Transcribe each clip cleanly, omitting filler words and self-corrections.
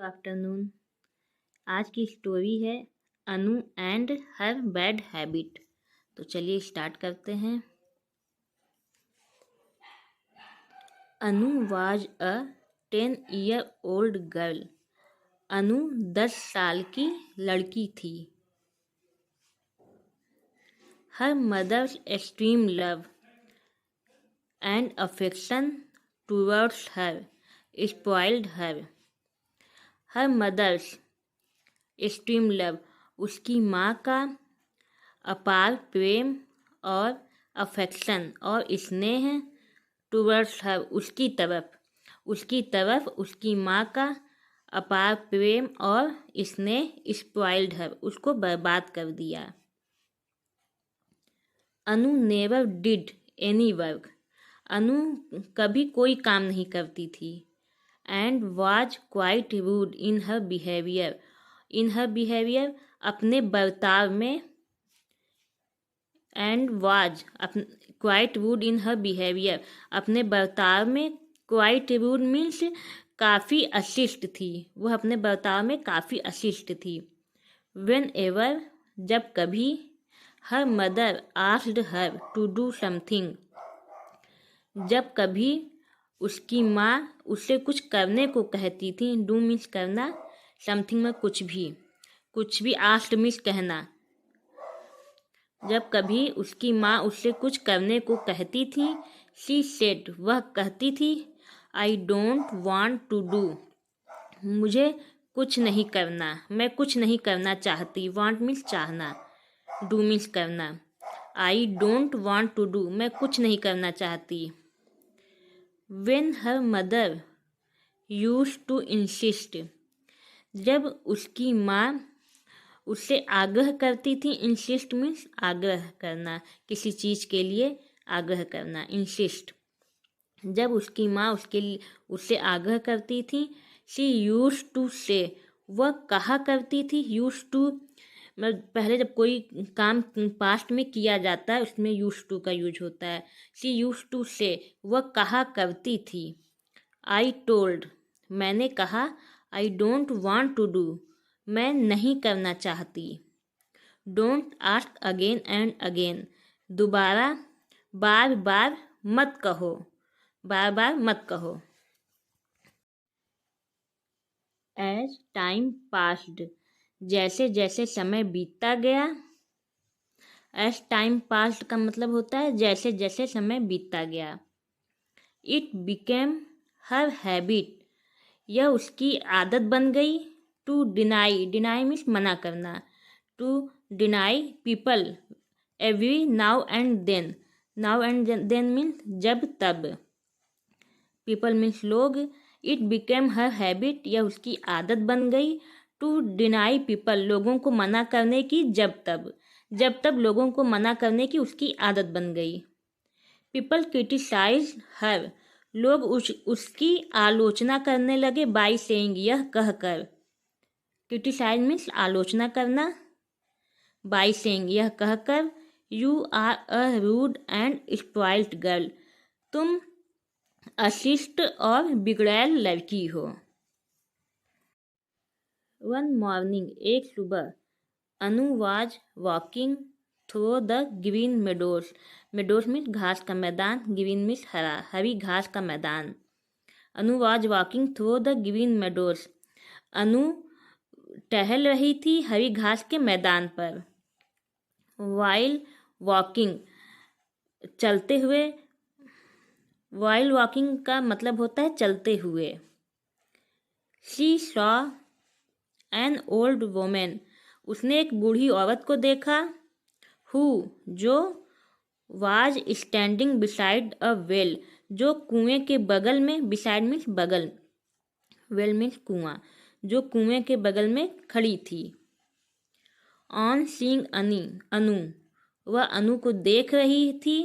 Afternoon. आज की story है अनु एंड हर बैड हैबिट। तो चलिए स्टार्ट करते हैं। अनु वाज अ 10-year-old गर्ल। अनु 10 साल की लड़की थी। Her mother's extreme love and affection towards her spoiled her. Her mother's extreme love, उसकी माँ का अपार प्रेम और अफेक्शन और स्नेह टूवर्ड्स हर, उसकी तरफ उसकी माँ का अपार प्रेम और स्नेह स्पॉइल्ड हर, उसको बर्बाद कर दिया। Anu never did any work. अनु कभी कोई काम नहीं करती थी। And was quite rude in her behaviour, अपने बर्ताव में। And was quite rude in her behaviour, अपने बर्ताव में। क्वाइट रूड मीन्स काफ़ी अशिष्ट थी, वह अपने बर्ताव में काफ़ी अशिष्ट थी। वेन एवर, जब कभी। Her mother asked her to do something, जब कभी उसकी माँ उससे कुछ करने को कहती थी। डू मीन्स करना, समथिंग में कुछ भी। आस्क्ड मीन्स कहना। जब कभी उसकी माँ उससे कुछ करने को कहती थी। शी सेड, वह कहती थी। I don't want to do, मुझे कुछ नहीं करना, मैं कुछ नहीं करना चाहती। वांट मीन्स चाहना, डू मीन्स करना। I don't want to do, मैं कुछ नहीं करना चाहती। When her mother used to insist, जब उसकी माँ उससे आग्रह करती थी। इंसिस्ट मीन्स आग्रह करना, किसी चीज़ के लिए आग्रह करना, इंसिस्ट। जब उसकी माँ उससे आग्रह करती थी। शी यूज टू से, वह कहा करती थी। यूज टू पहले जब कोई काम पास्ट में किया जाता है उसमें यूज टू का यूज होता है। शी यूज टू से, वह कहा करती थी। आई टोल्ड, मैंने कहा। I don't want to do, मैं नहीं करना चाहती। Don't ask again and again, दोबारा बार बार मत कहो, बार बार मत कहो। एज टाइम पास्ड, जैसे जैसे समय बीतता गया। एज टाइम पास्ड का मतलब होता है जैसे जैसे समय बीतता गया। इट बिकेम हर हैबिट, यह उसकी आदत बन गई। टू डिनाई, डिनाई मीन्स मना करना। To deny people every now and then, now and then means जब तब। पीपल मीन्स लोग। इट बिकेम हर हैबिट, यह उसकी आदत बन गई। टू डिनाई पीपल, लोगों को मना करने की। जब तब लोगों को मना करने की उसकी आदत बन गई। पीपल क्रिटिसाइज हर, लोग उसकी आलोचना करने लगे। बाई सेइंग, यह कहकर। क्रिटिसाइज मीन्स आलोचना करना। बाई सेइंग, यह कहकर। You are a rude and spoiled girl, तुम अशिष्ट और बिगड़ैल लड़की हो। वन मॉर्निंग, एक सुबह। Anu was walking through the green meadows, meadows means घास का मैदान, ग्रीन मीन्स हरा, हरी घास का मैदान। Anu was walking through the green meadows, Anu टहल रही थी हरी घास के मैदान पर। वाइल वॉकिंग, चलते हुए। वाइल वॉकिंग का मतलब होता है चलते हुए। She saw an old women, उसने एक बूढ़ी औरत को देखा। हु, जो। Was standing beside a well, जो कुएं के बगल में। बिसाइड मीन्स बगल, वेल मीन्स कुआं, जो कुएं के बगल में खड़ी थी। ऑन सीइंग अनु, वह अनु को देख रही थी।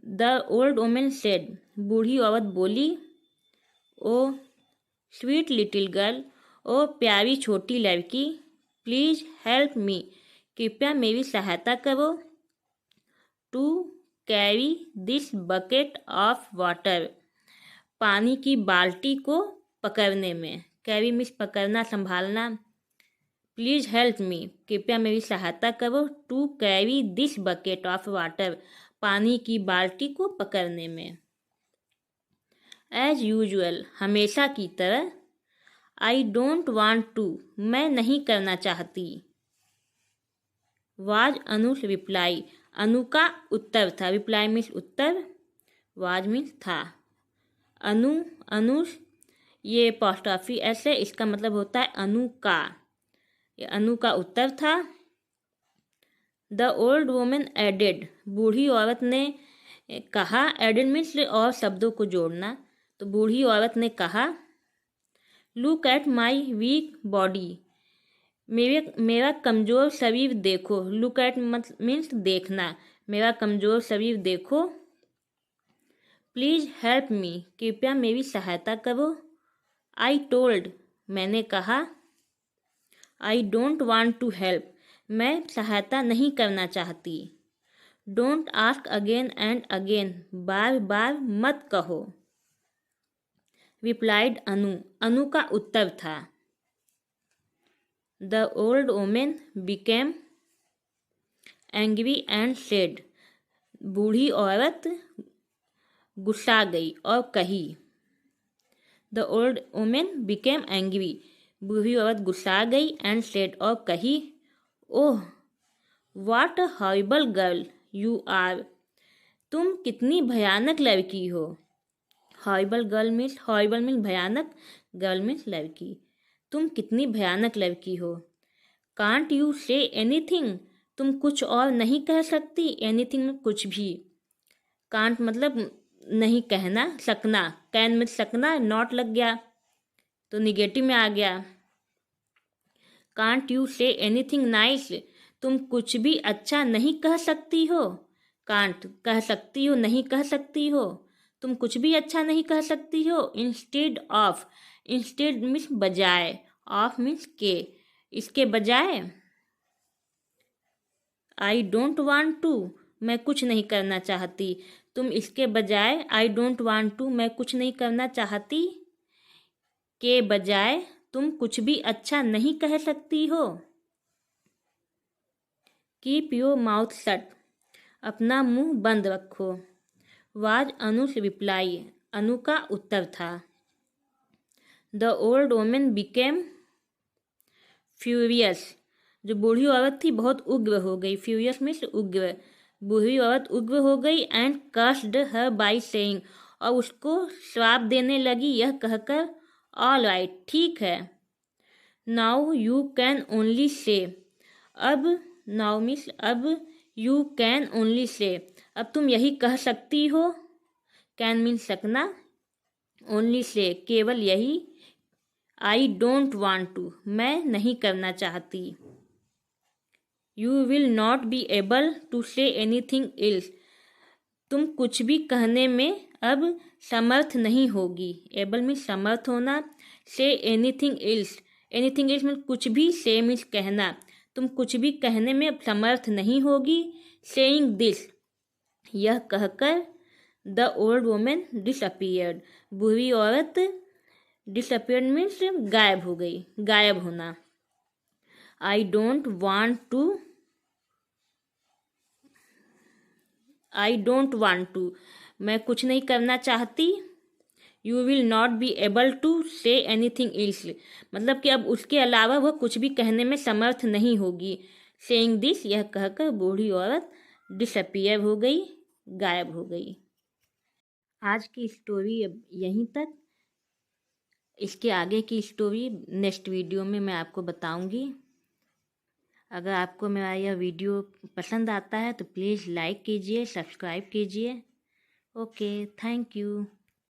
द ओल्ड वोमेन सेड, बूढ़ी औरत बोली। ओ स्वीट लिटिल गर्ल, ओ प्यारी छोटी लड़की। प्लीज हेल्प मी, कृपया मेरी सहायता करो। To carry this bucket of water, पानी की बाल्टी को पकड़ने में। कैरी मीन्स पकड़ना, संभालना। प्लीज़ हेल्प मी, कृपया मेरी सहायता करो। To carry this bucket of water, पानी की बाल्टी को पकड़ने में। एज यूजुअल, हमेशा की तरह। आई डोंट वांट टू, मैं नहीं करना चाहती। वाज अनुज रिप्लाई, अनु का उत्तर था। Reply means Uttar, was means था। अनु, अनुज, ये अपोस्ट्रोफी एस है, इसका मतलब होता है अनु का। ये अनु का उत्तर था। द ओल्ड वुमेन एडेड, बूढ़ी औरत ने कहा। एडेड मीन्स और शब्दों को जोड़ना। तो बूढ़ी औरत ने कहा, look at my weak body, मेरा कमज़ोर शरीर देखो। लुक एट मीन्स देखना, मेरा कमज़ोर शरीर देखो। प्लीज़ हेल्प मी, कृपया मेरी सहायता करो। आई टोल्ड, मैंने कहा। I don't want to help, मैं सहायता नहीं करना चाहती। Don't ask again and again, बार बार मत कहो। रिप्लाइड अनु, अनु का उत्तर था। The old women became angry and said, बूढ़ी औरत गुस्सा गई और कही। The old women became angry, बूढ़ी औरत गुस्सा गई। एंड सेड, और कही, oh what a horrible girl you are, तुम कितनी भयानक लड़की हो। Horrible girl means, horrible means भयानक, गर्ल मीन्स लड़की। तुम कितनी भयानक लड़की हो। कांट यू से एनीथिंग, तुम कुछ और नहीं कह सकती। एनीथिंग में कुछ भी। कांट मतलब नहीं कहना, सकना। कैन में सकना, नॉट लग गया तो निगेटिव में आ गया। Can't you say anything nice, तुम कुछ भी अच्छा नहीं कह सकती हो। कांट कह सकती हो, नहीं कह सकती हो। तुम कुछ भी अच्छा नहीं कह सकती हो। इंस्टेड ऑफ, इंस्टेड मीन्स बजाय, ऑफ मीन्स के, इसके बजाय। आई डोंट वांट टू, मैं कुछ नहीं करना चाहती। तुम इसके बजाय, आई डोंट वांट टू, मैं कुछ नहीं करना चाहती के बजाय तुम कुछ भी अच्छा नहीं कह सकती हो। कीप योर माउथ शट, अपना मुंह बंद रखो। वाज अनुज रिप्लाई, अनु का उत्तर था। The old women became furious, जो बूढ़ी औरत थी बहुत उग्र हो गई। फ्यूरियस मीन्स उग्र, बूढ़ी औरत उग्र हो गई। And cursed her by saying, और उसको श्राप देने लगी यह कहकर, ऑल राइट, ठीक है। Now you can only say, अब, नाउ मीन्स अब, यू कैन ओनली से, अब तुम यही कह सकती हो। कैन मीन्स सकना, ओनली से केवल यही। आई डोंट वांट टू, मैं नहीं करना चाहती। You will not be able to say anything else, तुम कुछ भी कहने में अब समर्थ नहीं होगी। एबल मीन्स समर्थ होना। से anything else, anything else means कुछ भी। से मीन्स कहना, तुम कुछ भी कहने में अब समर्थ नहीं होगी। सेइंग दिस, यह कहकर, द ओल्ड वुमेन डिसअपियर्ड, बूढ़ी औरत डिसअपियर्ड मीन्स गायब हो गई, गायब होना। I don't want to, I don't want to, मैं कुछ नहीं करना चाहती। You will not be able to say anything else, मतलब कि अब उसके अलावा वह कुछ भी कहने में समर्थ नहीं होगी। सेइंग दिस, यह कहकर बूढ़ी औरत डिसअपियर हो गई, गायब हो गई। आज की स्टोरी अब यहीं तक। इसके आगे की स्टोरी नेक्स्ट वीडियो में मैं आपको बताऊंगी। अगर आपको मेरा यह वीडियो पसंद आता है तो प्लीज़ लाइक कीजिए, सब्सक्राइब कीजिए। Okay, thank you.